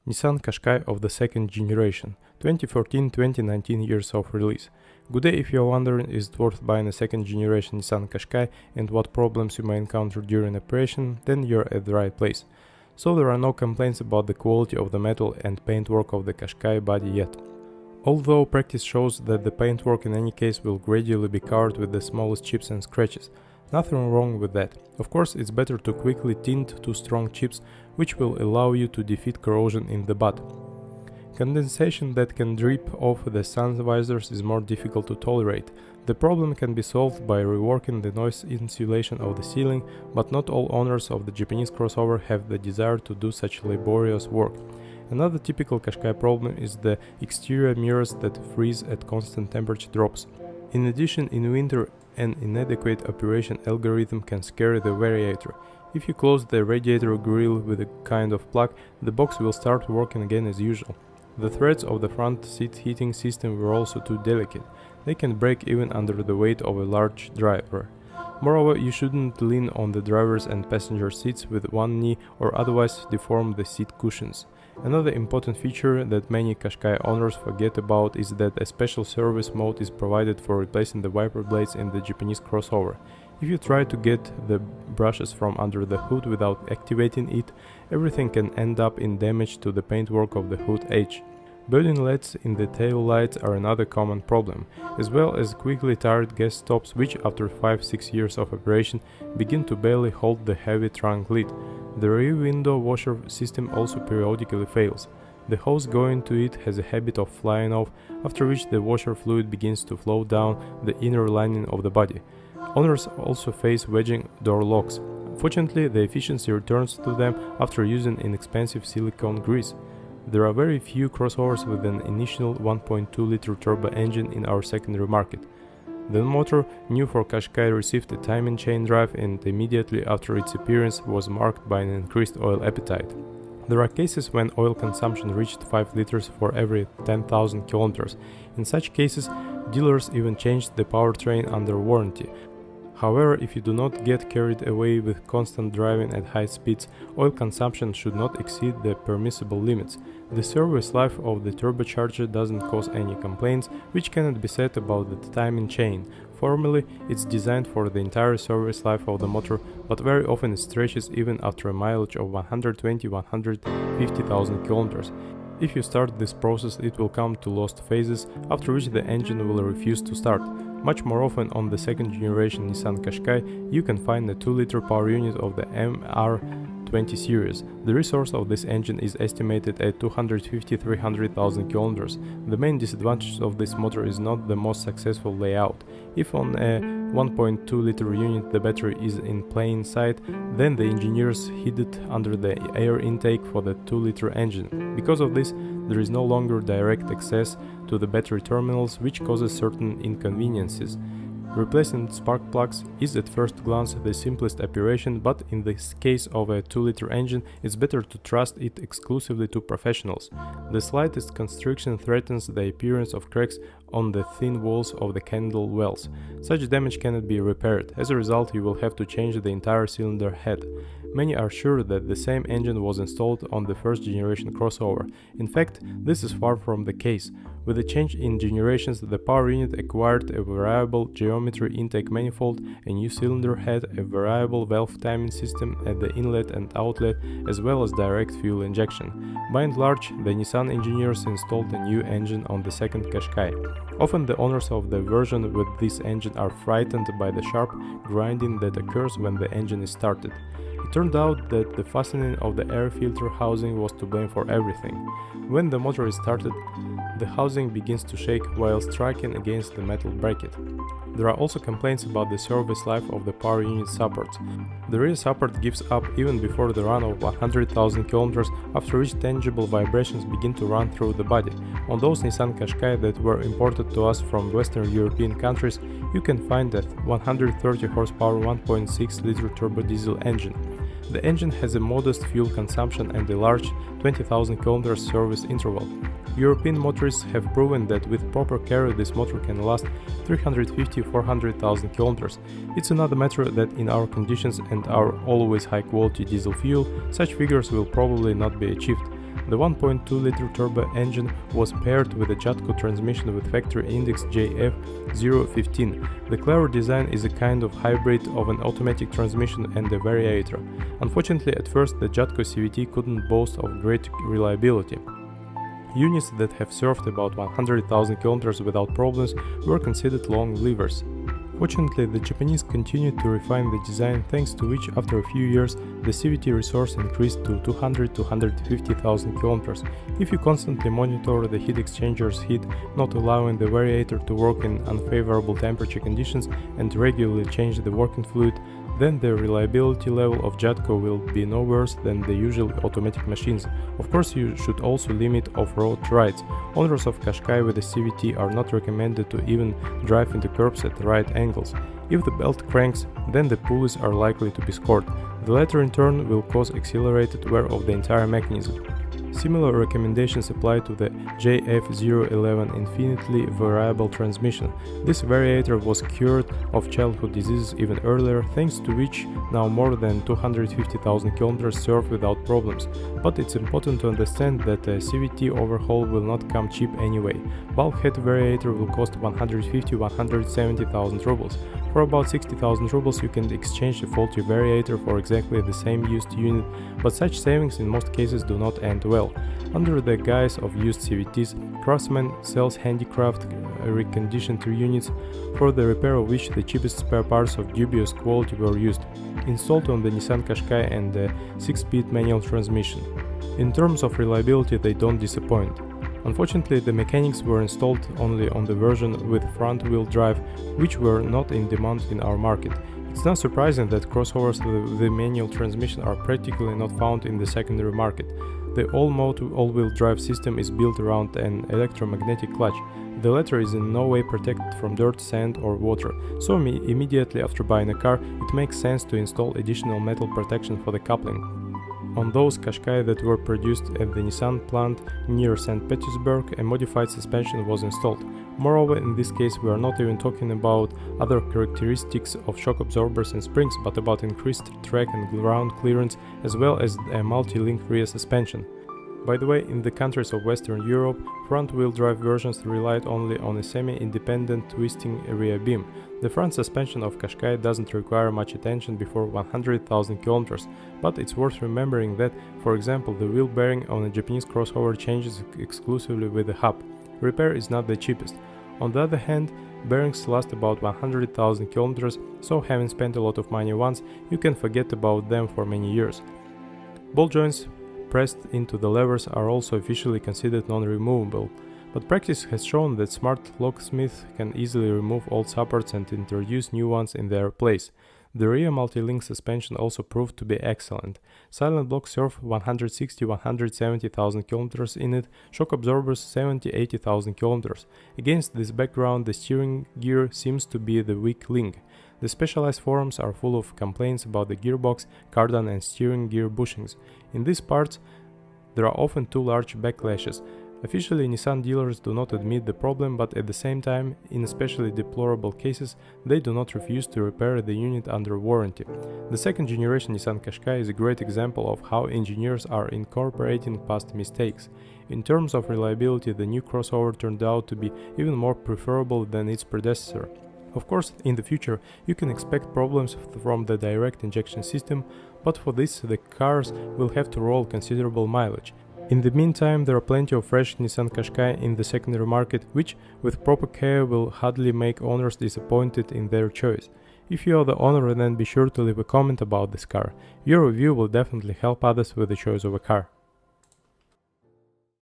Nissan Qashqai of the second generation, 2014-2019 years of release. Good day. If you are wondering is it worth buying a second generation Nissan Qashqai and what problems you may encounter during operation, then you're at the right place. So there are no complaints about the quality of the metal and paintwork of the Qashqai body yet. Although practice shows that the paintwork in any case will gradually be covered with the smallest chips and scratches. Nothing wrong with that. Of course, it's better to quickly tint to strong chips, which will allow you to defeat corrosion in the bud. Condensation that can drip off the sun visors is more difficult to tolerate. The problem can be solved by reworking the noise insulation of the ceiling, but not all owners of the Japanese crossover have the desire to do such laborious work. Another typical Qashqai problem is the exterior mirrors that freeze at constant temperature drops. In addition, in winter, an inadequate operation algorithm can scare the variator. If you close the radiator grill with a kind of plug, the box will start working again as usual. The threads of the front seat heating system were also too delicate. They can break even under the weight of a large driver. Moreover, you shouldn't lean on the driver's and passenger seats with one knee or otherwise deform the seat cushions. Another important feature that many Qashqai owners forget about is that a special service mode is provided for replacing the wiper blades in the Japanese crossover. If you try to get the brushes from under the hood without activating it, everything can end up in damage to the paintwork of the hood edge. Burning LEDs in the tail lights are another common problem, as well as quickly tired gas stops which after 5-6 years of operation begin to barely hold the heavy trunk lid. The rear window washer system also periodically fails. The hose going to it has a habit of flying off, after which the washer fluid begins to flow down the inner lining of the body. Owners also face wedging door locks. Fortunately, the efficiency returns to them after using inexpensive silicone grease. There are very few crossovers with an initial 1.2-liter turbo engine in our secondary market. The motor, new for Qashqai, received a timing chain drive and immediately after its appearance was marked by an increased oil appetite. There are cases when oil consumption reached 5 liters for every 10,000 kilometers. In such cases, dealers even changed the powertrain under warranty. However, if you do not get carried away with constant driving at high speeds, oil consumption should not exceed the permissible limits. The service life of the turbocharger doesn't cause any complaints, which cannot be said about the timing chain. Formally, it's designed for the entire service life of the motor, but very often it stretches even after a mileage of 120-150,000 kilometers. If you start this process, it will come to lost phases, after which the engine will refuse to start. Much more often on the second generation Nissan Qashqai, you can find a 2-liter power unit of the MR20 series. The resource of this engine is estimated at 250-300,000 kilometers. The main disadvantage of this motor is not the most successful layout. If on a 1.2-liter unit the battery is in plain sight, then the engineers hid it under the air intake for the 2-liter engine. Because of this, there is no longer direct access to the battery terminals, which causes certain inconveniences. Replacing spark plugs is at first glance the simplest operation, but in the case of a 2-liter engine, it's better to trust it exclusively to professionals. The slightest constriction threatens the appearance of cracks on the thin walls of the candle wells. Such damage cannot be repaired. As a result, you will have to change the entire cylinder head. Many are sure that the same engine was installed on the first generation crossover. In fact, this is far from the case. With the change in generations, the power unit acquired a variable geometry intake manifold, a new cylinder head, a variable valve timing system at the inlet and outlet, as well as direct fuel injection. By and large, the Nissan engineers installed a new engine on the second Qashqai. Often the owners of the version with this engine are frightened by the sharp grinding that occurs when the engine is started. It turned out that the fastening of the air filter housing was to blame for everything. When the motor is started, the housing begins to shake while striking against the metal bracket. There are also complaints about the service life of the power unit supports. The rear support gives up even before the run of 100,000 kilometers, after which tangible vibrations begin to run through the body. On those Nissan Qashqai that were imported to us from Western European countries, you can find a 130 horsepower 1.6-liter turbo diesel engine. The engine has a modest fuel consumption and a large 20,000 km service interval. European motorists have proven that with proper care this motor can last 350-400,000 km. It's another matter that in our conditions and our always high quality diesel fuel, such figures will probably not be achieved. The 1.2-liter turbo engine was paired with a Jatco transmission with factory index JF015. The clever design is a kind of hybrid of an automatic transmission and a variator. Unfortunately, at first the Jatco CVT couldn't boast of great reliability. Units that have served about 100,000 km without problems were considered long livers. Fortunately, the Japanese continued to refine the design, thanks to which after a few years the CVT resource increased to 200–250,000 km. If you constantly monitor the heat exchanger's heat, not allowing the variator to work in unfavorable temperature conditions, and regularly change the working fluid, then the reliability level of Jatco will be no worse than the usual automatic machines. Of course, you should also limit off-road rides. Owners of Qashqai with a CVT are not recommended to even drive into curbs at right angles. If the belt cranks, then the pulleys are likely to be scored. The latter in turn will cause accelerated wear of the entire mechanism. Similar recommendations apply to the JF011 infinitely variable transmission. This variator was cured of childhood diseases even earlier, thanks to which now more than 250,000 km serve without problems. But it's important to understand that a CVT overhaul will not come cheap anyway. Bulkhead variator will cost 150–170,000 rubles. For about 60,000 rubles you can exchange a faulty variator for exactly the same used unit, but such savings in most cases do not end well. Under the guise of used CVTs, Craftsman sells handicraft reconditioned units, for the repair of which the cheapest spare parts of dubious quality were used, installed on the Nissan Qashqai and the 6-speed manual transmission. In terms of reliability, they don't disappoint. Unfortunately, the mechanics were installed only on the version with front-wheel drive, which were not in demand in our market. It's not surprising that crossovers with the manual transmission are practically not found in the secondary market. The all-mode all-wheel drive system is built around an electromagnetic clutch. The latter is in no way protected from dirt, sand or water, so immediately after buying a car, it makes sense to install additional metal protection for the coupling. On those Qashqai that were produced at the Nissan plant near St. Petersburg, a modified suspension was installed. Moreover, in this case we are not even talking about other characteristics of shock absorbers and springs, but about increased track and ground clearance, as well as a multi-link rear suspension. By the way, in the countries of Western Europe, front-wheel drive versions relied only on a semi-independent twisting rear beam. The front suspension of Qashqai doesn't require much attention before 100,000 km, but it's worth remembering that, for example, the wheel bearing on a Japanese crossover changes exclusively with the hub. Repair is not the cheapest. On the other hand, bearings last about 100,000 km, so having spent a lot of money once, you can forget about them for many years. Ball joints pressed into the levers are also officially considered non-removable, but practice has shown that smart locksmiths can easily remove old supports and introduce new ones in their place. The rear multi-link suspension also proved to be excellent. Silent blocks serve 160–170,000 km in it, shock absorbers 70–80,000 km. Against this background, the steering gear seems to be the weak link. The specialized forums are full of complaints about the gearbox, cardan and steering gear bushings. In these parts, there are often too large backlashes. Officially, Nissan dealers do not admit the problem, but at the same time, in especially deplorable cases, they do not refuse to repair the unit under warranty. The second generation Nissan Qashqai is a great example of how engineers are incorporating past mistakes. In terms of reliability, the new crossover turned out to be even more preferable than its predecessor. Of course, in the future, you can expect problems from the direct injection system, but for this the cars will have to roll considerable mileage. In the meantime, there are plenty of fresh Nissan Qashqai in the secondary market, which, with proper care, will hardly make owners disappointed in their choice. If you are the owner, then be sure to leave a comment about this car. Your review will definitely help others with the choice of a car.